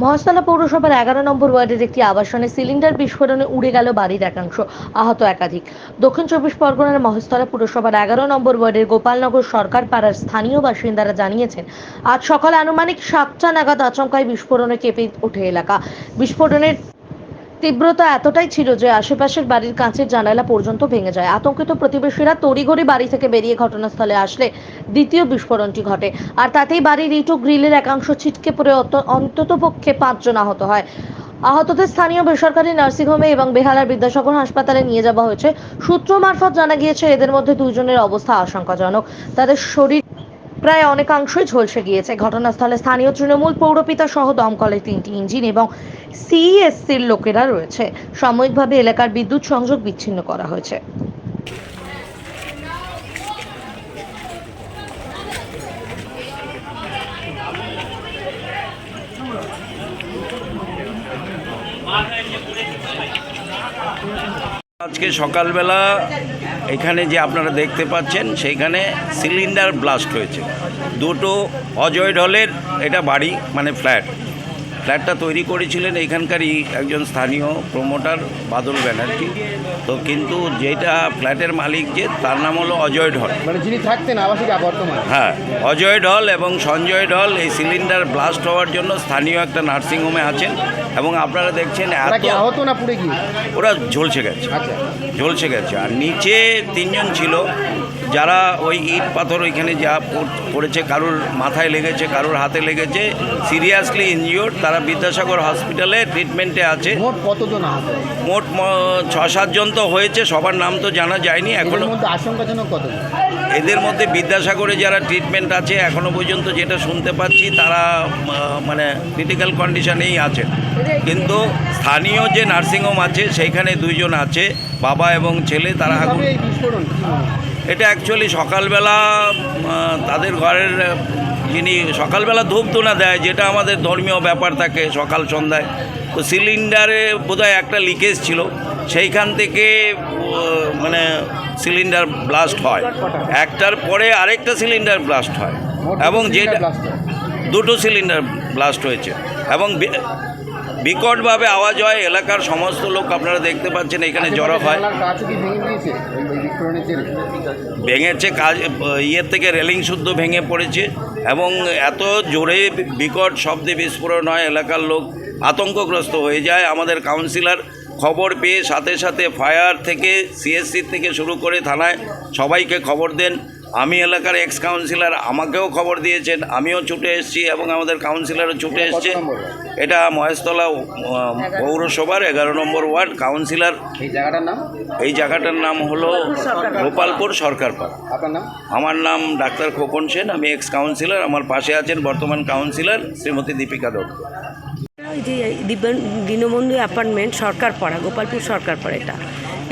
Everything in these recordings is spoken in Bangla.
মহেশতলা পৌরসভার 11 নম্বর ওয়ার্ডের একটি আবাসনে সিলিন্ডার বিস্ফোরণে উড়ে গেল বাড়ির একাংশ, আহত একাধিক। দক্ষিণ 24 পরগনার মহেশতলা পৌরসভার 11 নম্বর ওয়ার্ডের গোপালনগর সরকার পাড়ার স্থানীয় বাসিন্দারা জানিয়েছেন, আজ সকালে আনুমানিক 7টা নাগাদ আচমকায় বিস্ফোরণে কেঁপে ওঠে এলাকা। বিস্ফোরণের তীব্রতা এতটাই ছিল যে আশেপাশের বাড়ির কাঁচের জানালা পর্যন্ত ভেঙে যায়। আতঙ্কিত প্রতিবেশীরা তড়িঘড়ি বাড়ি থেকে বেরিয়ে ঘটনাস্থলে আসলে দ্বিতীয় বিস্ফোরণটি ঘটে, আর তাতেই বাড়ির ইট ও গ্রিলের একাংশ ছিটকে পড়ে অন্ততপক্ষে 5 জন আহত হয়। আহতদের স্থানীয় বেসরকারি নার্সিংহোমে এবং বেহালার বিদ্যাসাগর হাসপাতালে নিয়ে যাওয়া হয়েছে। সূত্র মারফত জানা গিয়েছে, এদের মধ্যে 2 জনের অবস্থা আশঙ্কাজনক। তাদের শরীর প্রায় অনেকাংশই ঝলসে গিয়েছে। ঘটনাস্থলে স্থানীয় তৃণমূল পৌরপিতা সহ দমকলের 3টি ইঞ্জিন এবং সিইএসসির লোকেরা রয়েছে। সাময়িকভাবে এলাকার বিদ্যুৎ সংযোগ বিচ্ছিন্ন করা হয়েছে। আজকে সকালবেলা এখানে যে আপনারা দেখতে পাচ্ছেন সেইখানে সিলিন্ডার ব্লাস্ট হয়েছে। দুটো অজয় ঢলের এটা বাড়ি, মানে ফ্ল্যাটটা তৈরি করেছিলেন এখানকারই একজন স্থানীয় প্রমোটার বাদল ব্যানার্জি। তো কিন্তু যেটা ফ্ল্যাটের মালিক যে তার নাম হলো অজয় ঢল, মানে যিনি থাকতেন আবাসিক বর্তমানে। হ্যাঁ, অজয় ঢল এবং সঞ্জয় ঢল এই সিলিন্ডার ব্লাস্ট হওয়ার জন্য স্থানীয় একটা নার্সিংহোমে আছেন এবং আপনারা দেখছেন আহত না পুড়ে গিয়ে ওরা ঝলসে গেছে। আচ্ছা, ঝলসে গেছে। আর নিচে 3 জন ছিল যারা ওই ইট পাথর ওইখানে যা পড়েছে, কারুর মাথায় লেগেছে, কারুর হাতে লেগেছে, সিরিয়াসলি ইনজিওর্ড। তারা বিদ্যাসাগর হসপিটালে ট্রিটমেন্টে আছে। মোট কতজন আহত? মোট 6-7 জন তো হয়েছে, সবার নাম তো জানা যায়নি এখনো। আশঙ্কাজনক কতজন? এদের মধ্যে বিদ্যাসাগরে যারা ট্রিটমেন্ট আছে এখনো পর্যন্ত যেটা শুনতে পাচ্ছি তারা মানে ক্রিটিক্যাল কন্ডিশনেই আছেন। কিন্তু স্থানীয় যে নার্সিংহোম আছে সেইখানে 2 জন আছে, বাবা এবং ছেলে। তারা এটা অ্যাকচুয়ালি সকালবেলা তাদের ঘরের যিনি সকালবেলা ধূপ ধুনা দেয়, যেটা আমাদের ধর্মীয় ব্যাপার থাকে সকাল সন্ধ্যায়, তো সিলিন্ডারে বোধহয় একটা লিকেজ ছিল, সেইখান থেকে মানে সিলিন্ডার ব্লাস্ট হয়। একটার পরে আরেকটা সিলিন্ডার ব্লাস্ট হয় এবং যেটা 2টো সিলিন্ডার ব্লাস্ট হয়েছে এবং বিকটভাবে আওয়াজ হয়। এলাকার সমস্ত লোক আপনারা দেখতে পাচ্ছেন এখানে জড়ো হয়। ভেঙেছে, কাজ ইয়ের থেকে রেলিং শুদ্ধ ভেঙে পড়েছে এবং এত জোরে বিকট শব্দে বিস্ফোরণ হয়, এলাকার লোক আতঙ্কগ্রস্ত হয়ে যায়। আমাদের কাউন্সিলর খবর পেয়ে সাথে সাথে ফায়ার থেকে সিএসসি থেকে শুরু করে থানায় সবাইকে খবর দেন। আমি এলাকার এক্স কাউন্সিলর, আমাকেও খবর দিয়েছেন, আমিও ছুটে এসেছি এবং আমাদের কাউন্সিলরও ছুটে এসছে। এটা মহেশতলা পৌরসভার 11 নম্বর ওয়ার্ড। কাউন্সিলর এই জায়গাটার নাম হলো গোপালপুর সরকারপাড়া। আমার নাম ডাক্তার খোকন সেন, আমি এক্স কাউন্সিলর। আমার পাশে আছেন বর্তমান কাউন্সিলর শ্রীমতী দীপিকা দত্ত। ওই যে দীনবন্ধু অ্যাপার্টমেন্ট সরকারপাড়া, গোপালপুর সরকারপাড়া, এটা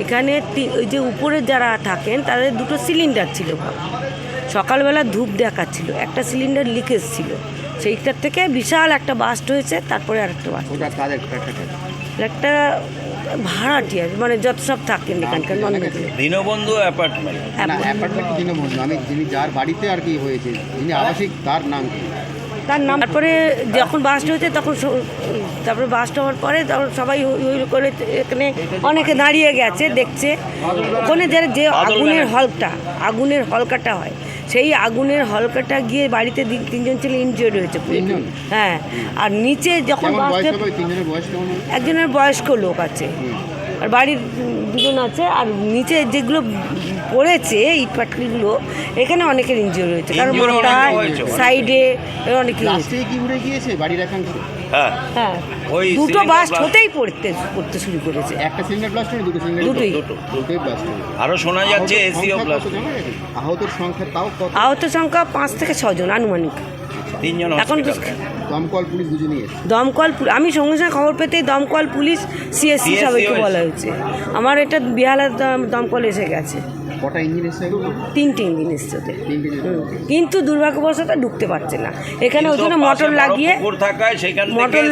এখানে ওই যে উপরে যারা থাকেন তাদের 2টো সিলিন্ডার ছিল। সকালবেলা ধূপ দেখাচ্ছিল, একটা সিলিন্ডার লিকেজ ছিল, সেইটার থেকে বিশাল একটা বাস্ট হয়েছে। তারপরে আরেকটা বাস্ট, একটা ভাড়াটিয়া, মানে যত সব থাকেন এখানকার দীনবন্ধু অ্যাপার্টমেন্ট। দীনবন্ধু, আমি যিনি যার বাড়িতে আর কি হয়েছে, যিনি আবাসিক, তার নাম তারপরে যখন বাস্ট হয়েছে তখন, তারপরে বাস্ট হওয়ার পরে তখন সবাই হই করে এখানে অনেকে দাঁড়িয়ে গেছে দেখছে। ওখানে যে আগুনের হলকাটা হয়, সেই আগুনের হলকাটা গিয়ে বাড়িতে 3 জন ছেলে ইনজিওর্ড হয়েছে। হ্যাঁ, আর নিচে যখন একজনের বয়স্ক লোক আছে, আর বাড়ির 2 জন আছে, আর নিচে যেগুলো পড়েছে ইটপাটলিগুলো, এখানে অনেকের ইনজিওর হয়েছে, কারণ সাইডে অনেকে হ্যাঁ 2টো বাস্ট হতেই পড়তে শুরু করেছে। একটা সিলিন্ডার ব্লাস্ট হয়নি, 2টো সিলিন্ডার, দুটোই ব্লাস্ট হয়েছে। আরও শোনা যাচ্ছে এসিও ব্লাস্ট। আহতের সংখ্যা তাও কত? আহতের সংখ্যা 5 থেকে 6 জন আনুমানিক। 3 জন এখন দমকল পুলিশ বুঝে নিয়েছে। আমি সঙ্গে সঙ্গে খবর পেতে দমকল পুলিশ সিএসসি সবাইকে বলা হয়েছে। আমার এটা বিহালার দমকল এসে গেছে। কটা ইঞ্জিন এসছে এগুলো? 3টে ইঞ্জিন এসছে ওদের। 3টে ইঞ্জিন। কিন্তু দুর্ভাগ্যবশত ঢুকতে পারছে না। এখানে ওই জন্য মোটর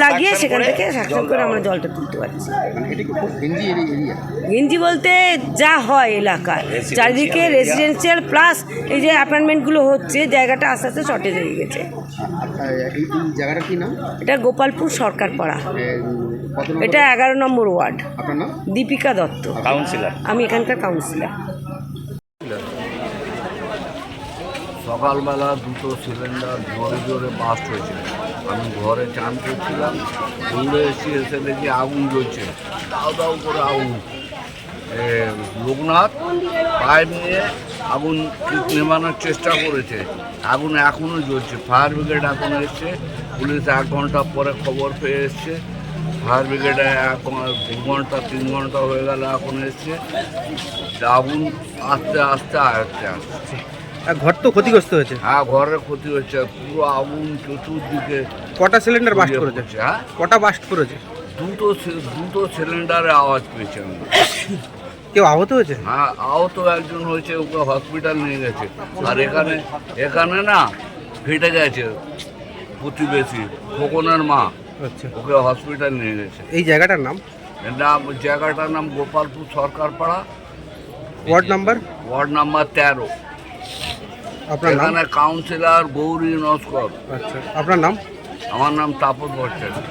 লাগিয়ে সেখান থেকে সাকশন করে আমরা জলটা তুলতে পারছি। মানে এটা কি খুব ঘেঞ্জি এরিয়া? গেঞ্জি বলতে যা হয় এলাকায় চারিদিকে রেসিডেন্সিয়াল প্লাস এই যে অ্যাপার্টমেন্টগুলো হচ্ছে, জায়গাটা আস্তে আস্তে শর্টেজ হয়ে গেছে। এই জায়গাটার কি নাম? এটা গোপালপুর সরকার পাড়া, কত নম্বর? এটা 11 নম্বর ওয়ার্ড। আপনার নাম? দীপিকা দত্ত, কাউন্সিলর। আমি এখানকার কাউন্সিলর। সকালবেলা দুটো সিলিন্ডার জোরে জোরে বাস্ট হয়েছে। আমি ঘরে চান করছিলাম, দৌড়ে এসে দেখি আগুন জ্বলছে, দাও দাও করে আগুন। লোকনাথ পাইপ নিয়ে আগুন নেভানোর চেষ্টা করেছে, আগুন এখনও জ্বলছে। ফায়ার ব্রিগেড এখন এসছে, পুলিশ 1 ঘন্টা পরে খবর পেয়ে এসছে। ফায়ার ব্রিগেডে 2 ঘন্টা 3 ঘন্টা হয়ে গেল এখন এসছে। আগুন আস্তে আস্তে আয়ত্তে আসছে। ঘর তো ক্ষতিগ্রস্ত হয়েছে। হ্যাঁ, ঘরের ক্ষতি হচ্ছে, পুরো আগুন চতুর্দিকে। কটা সিলিন্ডার বাস্ট করেছে? হ্যাঁ, কটা বাস্ট করেছে? দুটো সিলিন্ডারে আওয়াজ পেয়েছে আমি। কেউ আহত হয়েছে? হ্যাঁ, আহত একজন হয়েছে, ওকে হসপিটাল নিয়ে গেছে। আর এখানে না ফেটে গেছে প্রতিবেশী খোকনের মা, আচ্ছা, ওকে হসপিটাল নিয়ে গেছে। এই জায়গাটার নাম? জায়গাটার নাম গোপালপুর সরকার পাড়া, ওয়ার্ড নাম্বার? Ward number 13। আপনার নাম? এখানে কাউন্সিলর গৌরী নস্কর। আচ্ছা, আপনার নাম? আমার নাম তাপস ভট্টাচার্য।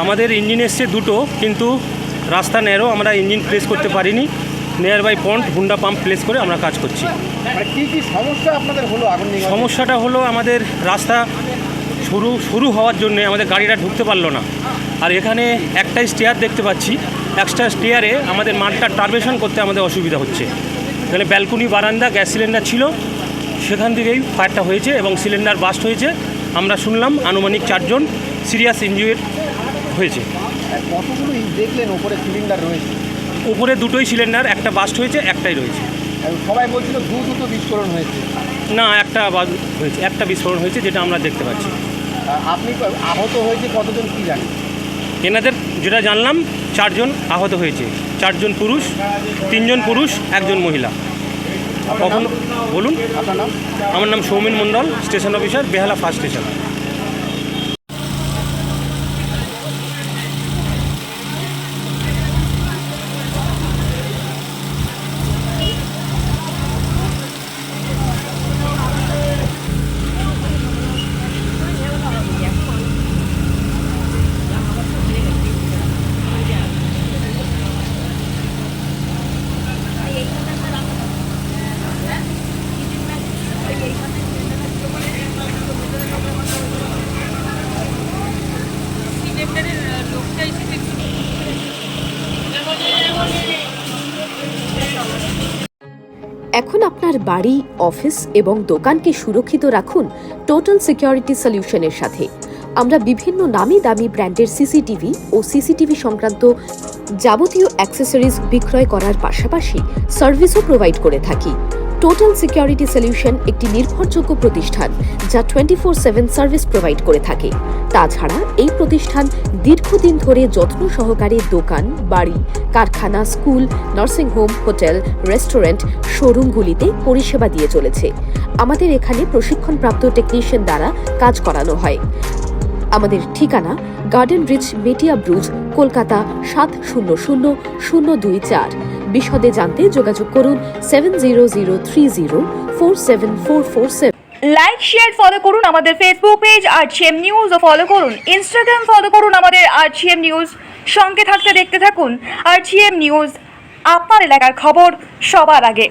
আমাদের ইঞ্জিন এসছে দুটো, কিন্তু রাস্তা ন্যারো, আমরা ইঞ্জিন প্লেস করতে পারিনি। নিয়ার বাই পন্ট হুন্ডা পাম্প প্লেস করে আমরা কাজ করছি। মানে কি কি সমস্যা আপনাদের হলো আগুন নিয়ে? সমস্যাটা হলো আমাদের রাস্তা শুরু হওয়ার জন্য আমাদের গাড়িটা ঢুকতে পারলো না। আর এখানে একটাই স্টেয়ার দেখতে পাচ্ছি, একটা স্টেয়ারে আমাদের মালটা টারবেশন করতে আমাদের অসুবিধা হচ্ছে। এখানে ব্যালকনি বারান্দা গ্যাস সিলিন্ডার ছিল, সেখান থেকেই ফায়ারটা হয়েছে এবং সিলিন্ডার বাস্ট হয়েছে। আমরা শুনলাম আনুমানিক 4 জন সিরিয়াস ইনজুরি হয়েছে। কতগুলো দেখলেন ওপরে সিলিন্ডার রয়েছে? উপরে দুটোই সিলিন্ডার, একটা বাস্ট হয়েছে, একটাই রয়েছে। সবাই বলছিল দুটো বিস্ফোরণ হয়েছে। না, একটা বিস্ফোরণ হয়েছে যেটা আমরা দেখতে পাচ্ছি। আপনি আহত হয়েছে কতজন কি জানেন? এনাদের যেটা জানলাম 4 জন আহত হয়েছে, 4 জন পুরুষ, 3 জন পুরুষ, 1 জন মহিলা। কখনো বলুন। আপনার নাম? আমার নাম সৌমিন মণ্ডল, স্টেশন অফিসার, বেহালা ফার্স্ট স্টেশন। এখন আপনার বাড়ি, অফিস এবং দোকানকে সুরক্ষিত রাখুন টোটাল সিকিউরিটি সলিউশনের সাথে। আমরা বিভিন্ন নামি দামি ব্র্যান্ডের সিসিটিভি ও সিসিটিভি সংক্রান্ত যাবতীয় অ্যাক্সেসরিজ বিক্রয় করার পাশাপাশি সার্ভিসও প্রোভাইড করে থাকি। টোটাল সিকিউরিটি সলিউশন একটি নির্ভরযোগ্য প্রতিষ্ঠান যা 24/7 সার্ভিস প্রোভাইড করে থাকে। তাছাড়া এই প্রতিষ্ঠান দীর্ঘদিন ধরে যত্ন সহকারে দোকান, বাড়ি, কারখানা, স্কুল, নার্সিংহোম, হোটেল, রেস্টুরেন্ট, শোরুমগুলিতে পরিষেবা দিয়ে চলেছে। আমাদের এখানে প্রশিক্ষণপ্রাপ্ত টেকনিশিয়ান দ্বারা কাজ করানো হয়। আমাদের ঠিকানা গার্ডেন রিচ, মেটিয়া ব্রুজ, কলকাতা 700024। বিশদে জানতে যোগাযোগ করুন 7003047447। লাইক, শেয়ার, ফলো করুন আমাদের ফেসবুক পেজ RGM নিউজ ও ফলো করুন ইনস্টাগ্রাম, ফলো করুন আমাদের RGM নিউজ। সঙ্গে থাকতে দেখতে থাকুন RGM নিউজ, আপনার এলাকার খবর সবার আগে।